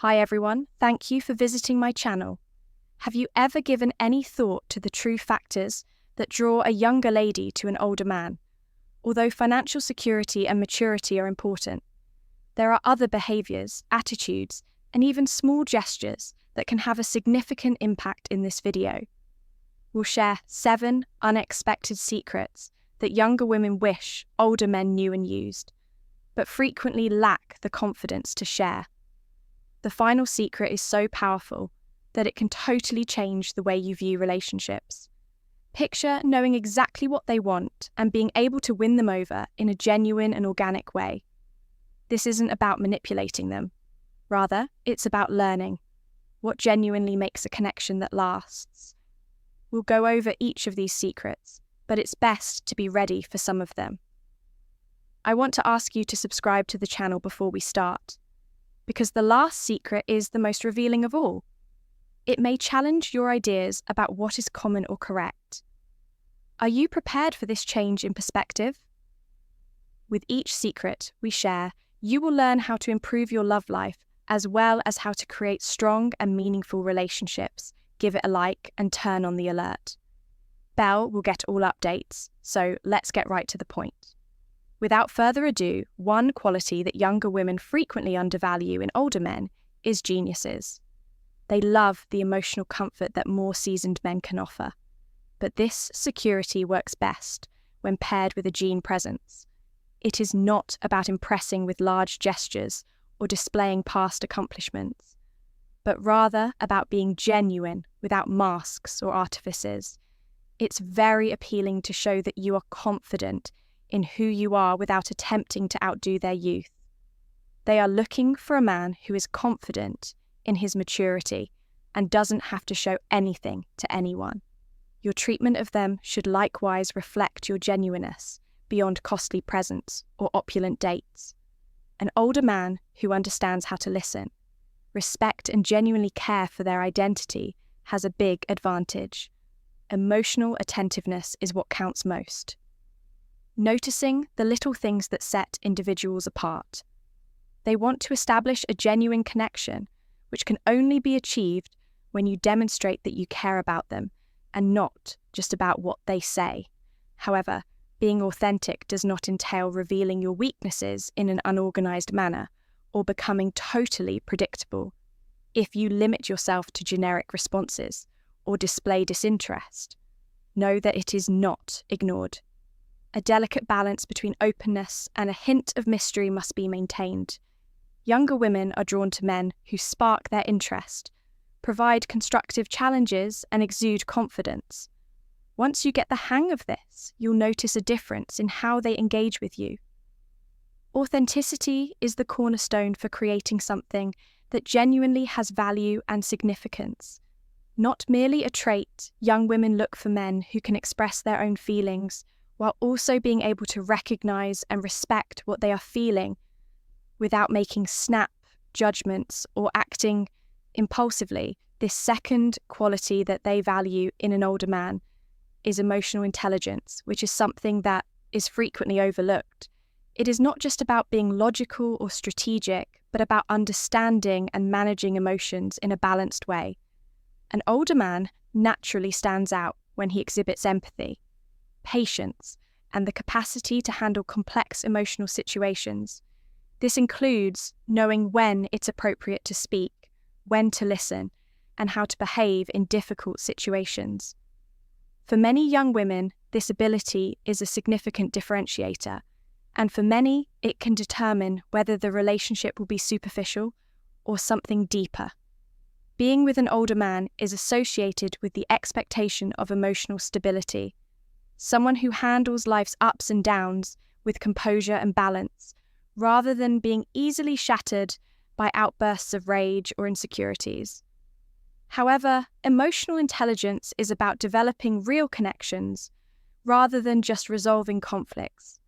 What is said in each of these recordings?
Hi everyone, thank you for visiting my channel. Have you ever given any thought to the true factors that draw a younger lady to an older man? Although financial security and maturity are important, there are other behaviours, attitudes, and even small gestures that can have a significant impact in this video. We'll share 7 unexpected secrets that younger women wish older men knew and used, but frequently lack the confidence to share. The final secret is so powerful that it can totally change the way you view relationships. Picture knowing exactly what they want and being able to win them over in a genuine and organic way. This isn't about manipulating them. Rather, it's about learning what genuinely makes a connection that lasts. We'll go over each of these secrets, but it's best to be ready for some of them. I want to ask you to subscribe to the channel before we start, because the last secret is the most revealing of all. It may challenge your ideas about what is common or correct. Are you prepared for this change in perspective? With each secret we share, you will learn how to improve your love life as well as how to create strong and meaningful relationships. Give it a like and turn on the alert. Belle will get all updates, so let's get right to the point. Without further ado, one quality that younger women frequently undervalue in older men is geniuses. They love the emotional comfort that more seasoned men can offer. But this security works best when paired with a gene presence. It is not about impressing with large gestures or displaying past accomplishments, but rather about being genuine without masks or artifices. It's very appealing to show that you are confident in who you are without attempting to outdo their youth. They are looking for a man who is confident in his maturity and doesn't have to show anything to anyone. Your treatment of them should likewise reflect your genuineness beyond costly presents or opulent dates. An older man who understands how to listen, respect and genuinely care for their identity has a big advantage. Emotional attentiveness is what counts most. Noticing the little things that set individuals apart. They want to establish a genuine connection, which can only be achieved when you demonstrate that you care about them and not just about what they say. However, being authentic does not entail revealing your weaknesses in an unorganized manner or becoming totally predictable. If you limit yourself to generic responses or display disinterest, know that it is not ignored. A delicate balance between openness and a hint of mystery must be maintained. Younger women are drawn to men who spark their interest, provide constructive challenges, and exude confidence. Once you get the hang of this, you'll notice a difference in how they engage with you. Authenticity is the cornerstone for creating something that genuinely has value and significance. Not merely a trait, young women look for men who can express their own feelings while also being able to recognize and respect what they are feeling without making snap judgments or acting impulsively. This second quality that they value in an older man is emotional intelligence, which is something that is frequently overlooked. It is not just about being logical or strategic, but about understanding and managing emotions in a balanced way. An older man naturally stands out when he exhibits empathy, patience, and the capacity to handle complex emotional situations. This includes knowing when it's appropriate to speak, when to listen, and how to behave in difficult situations. For many young women, this ability is a significant differentiator, and for many, it can determine whether the relationship will be superficial or something deeper. Being with an older man is associated with the expectation of emotional stability. Someone who handles life's ups and downs with composure and balance, rather than being easily shattered by outbursts of rage or insecurities. However, emotional intelligence is about developing real connections rather than just resolving conflicts.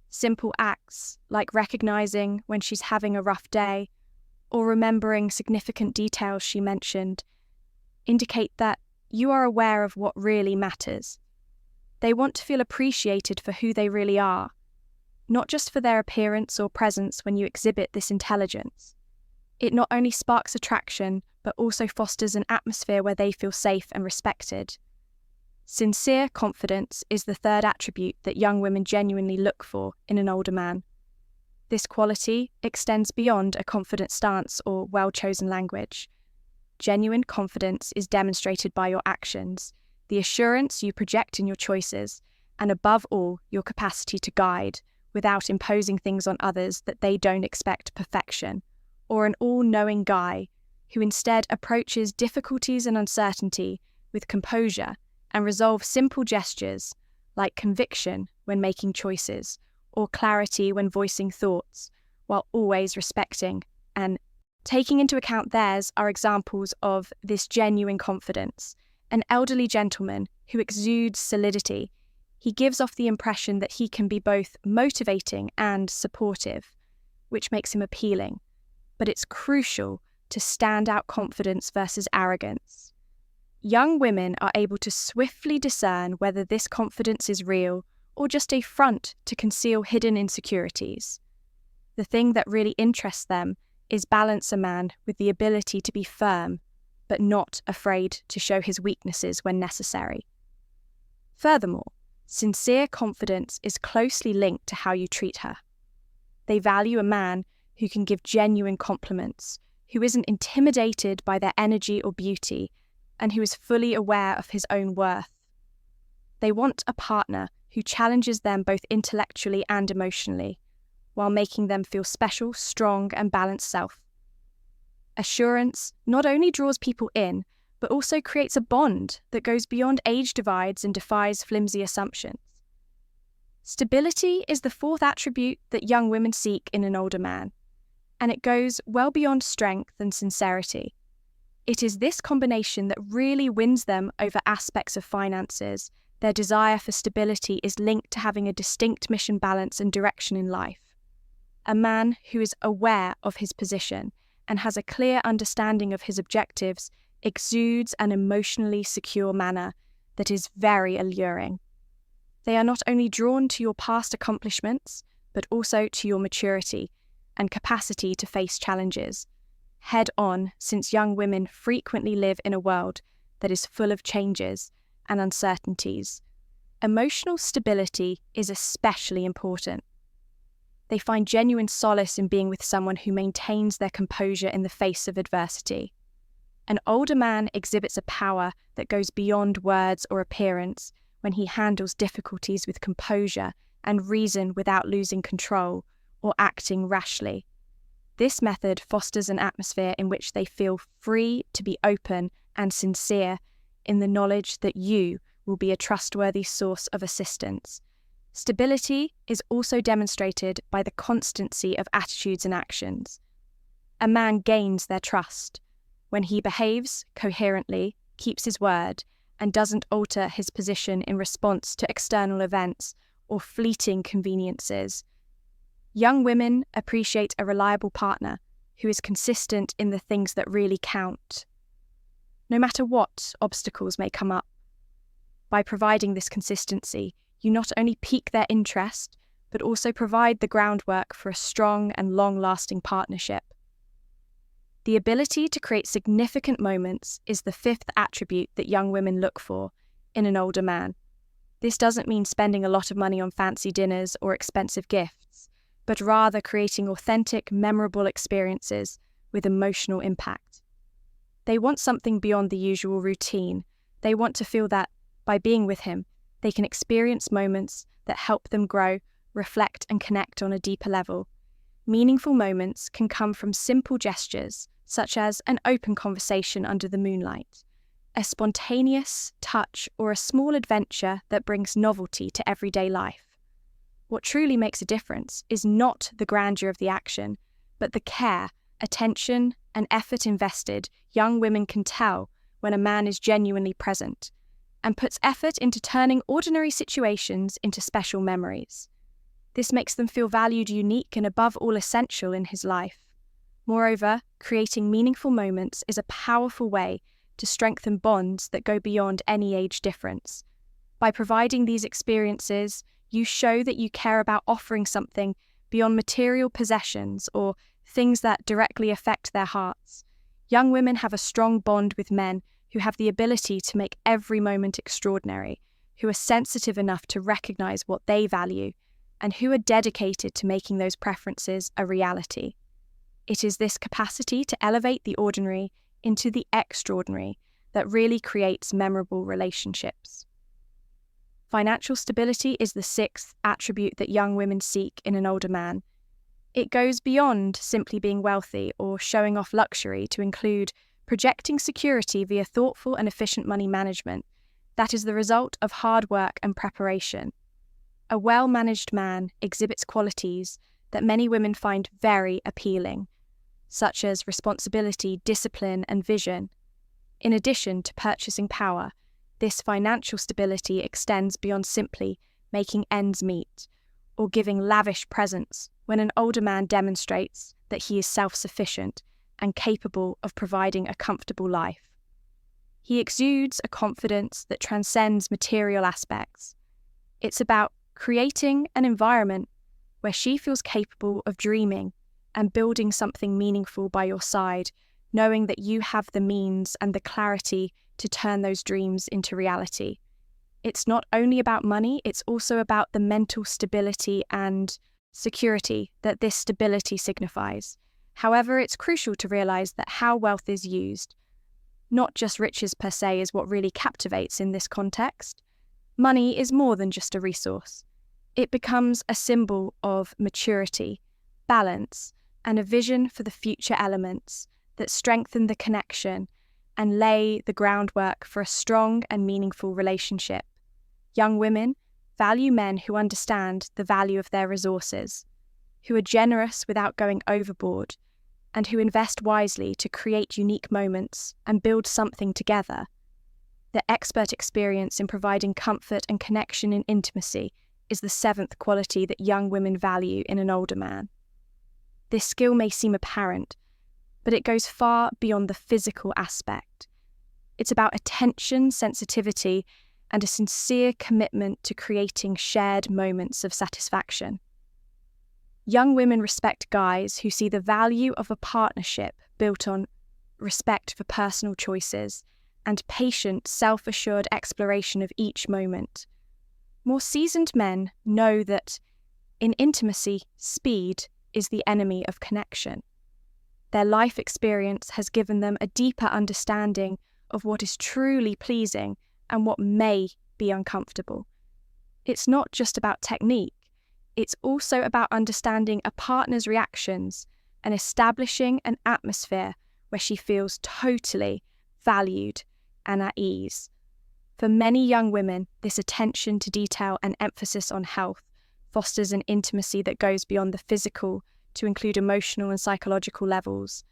Simple acts like recognizing when she's having a rough day or remembering significant details she mentioned indicate that you are aware of what really matters. They want to feel appreciated for who they really are, not just for their appearance or presence when you exhibit this intelligence. It not only sparks attraction, but also fosters an atmosphere where they feel safe and respected. Sincere confidence is the third attribute that young women genuinely look for in an older man. This quality extends beyond a confident stance or well-chosen language. Genuine confidence is demonstrated by your actions, the assurance you project in your choices, and above all, your capacity to guide, without imposing things on others that they don't expect perfection, or an all-knowing guy who instead approaches difficulties and uncertainty with composure and resolves simple gestures like conviction when making choices or clarity when voicing thoughts, while always respecting and taking into account theirs are examples of this genuine confidence. An elderly gentleman who exudes solidity. He gives off the impression that he can be both motivating and supportive, which makes him appealing. But it's crucial to stand out confidence versus arrogance. Young women are able to swiftly discern whether this confidence is real or just a front to conceal hidden insecurities. The thing that really interests them is balance a man with the ability to be firm, but not afraid to show his weaknesses when necessary. Furthermore, sincere confidence is closely linked to how you treat her. They value a man who can give genuine compliments, who isn't intimidated by their energy or beauty, and who is fully aware of his own worth. They want a partner who challenges them both intellectually and emotionally, while making them feel special, strong, and balanced self. Assurance not only draws people in, but also creates a bond that goes beyond age divides and defies flimsy assumptions. Stability is the fourth attribute that young women seek in an older man, and it goes well beyond strength and sincerity. It is this combination that really wins them over aspects of finances. Their desire for stability is linked to having a distinct mission balance and direction in life. A man who is aware of his position and has a clear understanding of his objectives exudes an emotionally secure manner that is very alluring. They are not only drawn to your past accomplishments, but also to your maturity and capacity to face challenges head on, since young women frequently live in a world that is full of changes and uncertainties. Emotional stability is especially important. They find genuine solace in being with someone who maintains their composure in the face of adversity. An older man exhibits a power that goes beyond words or appearance when he handles difficulties with composure and reason without losing control or acting rashly. This method fosters an atmosphere in which they feel free to be open and sincere in the knowledge that you will be a trustworthy source of assistance. Stability is also demonstrated by the constancy of attitudes and actions. A man gains their trust when he behaves coherently, keeps his word, and doesn't alter his position in response to external events or fleeting conveniences. Young women appreciate a reliable partner who is consistent in the things that really count, no matter what obstacles may come up. By providing this consistency, you not only pique their interest, but also provide the groundwork for a strong and long-lasting partnership. The ability to create significant moments is the fifth attribute that young women look for in an older man. This doesn't mean spending a lot of money on fancy dinners or expensive gifts, but rather creating authentic, memorable experiences with emotional impact. They want something beyond the usual routine. They want to feel that, by being with him, they can experience moments that help them grow, reflect, and connect on a deeper level. Meaningful moments can come from simple gestures, such as an open conversation under the moonlight, a spontaneous touch, or a small adventure that brings novelty to everyday life. What truly makes a difference is not the grandeur of the action, but the care, attention, and effort invested. Young women can tell when a man is genuinely present and puts effort into turning ordinary situations into special memories. This makes them feel valued, unique, and above all essential in his life. Moreover, creating meaningful moments is a powerful way to strengthen bonds that go beyond any age difference. By providing these experiences, you show that you care about offering something beyond material possessions or things that directly affect their hearts. Young women have a strong bond with men who have the ability to make every moment extraordinary, who are sensitive enough to recognize what they value, and who are dedicated to making those preferences a reality. It is this capacity to elevate the ordinary into the extraordinary that really creates memorable relationships. Financial stability is the sixth attribute that young women seek in an older man. It goes beyond simply being wealthy or showing off luxury to include projecting security via thoughtful and efficient money management that is the result of hard work and preparation. A well-managed man exhibits qualities that many women find very appealing, such as responsibility, discipline, and vision. In addition to purchasing power, this financial stability extends beyond simply making ends meet or giving lavish presents when an older man demonstrates that he is self-sufficient and capable of providing a comfortable life. He exudes a confidence that transcends material aspects. It's about creating an environment where she feels capable of dreaming and building something meaningful by your side, knowing that you have the means and the clarity to turn those dreams into reality. It's not only about money, it's also about the mental stability and security that this stability signifies. However, it's crucial to realize that how wealth is used, not just riches per se, is what really captivates in this context. Money is more than just a resource. It becomes a symbol of maturity, balance, and a vision for the future elements that strengthen the connection and lay the groundwork for a strong and meaningful relationship. Young women value men who understand the value of their resources, who are generous without going overboard, and who invest wisely to create unique moments and build something together. Their expert experience in providing comfort and connection and intimacy is the seventh quality that young women value in an older man. This skill may seem apparent, but it goes far beyond the physical aspect. It's about attention, sensitivity, and a sincere commitment to creating shared moments of satisfaction. Young women respect guys who see the value of a partnership built on respect for personal choices and patient, self-assured exploration of each moment. More seasoned men know that, in intimacy, speed is the enemy of connection. Their life experience has given them a deeper understanding of what is truly pleasing and what may be uncomfortable. It's not just about technique, it's also about understanding a partner's reactions and establishing an atmosphere where she feels totally valued and at ease. For many young women, this attention to detail and emphasis on health fosters an intimacy that goes beyond the physical to include emotional and psychological levels.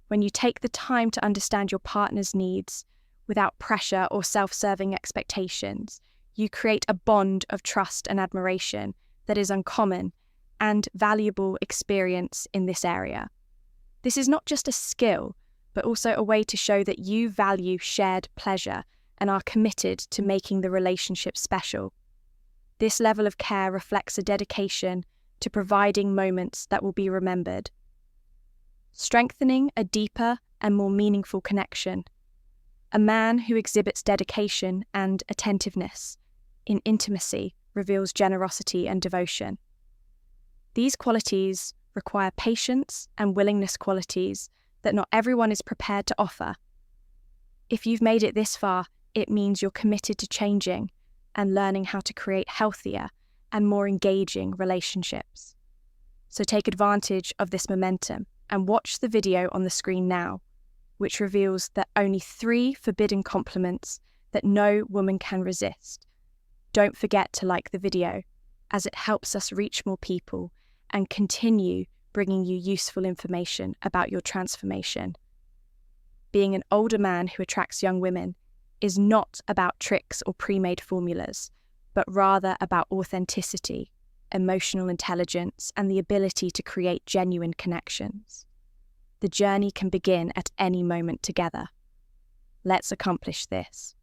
When you take the time to understand your partner's needs without pressure or self-serving expectations, you create a bond of trust and admiration that is uncommon and valuable experience in this area. This is not just a skill, but also a way to show that you value shared pleasure and are committed to making the relationship special. This level of care reflects a dedication to providing moments that will be remembered, strengthening a deeper and more meaningful connection. A man who exhibits dedication and attentiveness in intimacy reveals generosity and devotion. These qualities require patience and willingness, qualities that not everyone is prepared to offer. If you've made it this far, it means you're committed to changing and learning how to create healthier and more engaging relationships. So take advantage of this momentum and watch the video on the screen now, which reveals that only 3 forbidden compliments that no woman can resist. Don't forget to like the video, as it helps us reach more people and continue bringing you useful information about your transformation. Being an older man who attracts young women is not about tricks or pre-made formulas, but rather about authenticity, emotional intelligence, and the ability to create genuine connections. The journey can begin at any moment together. Let's accomplish this.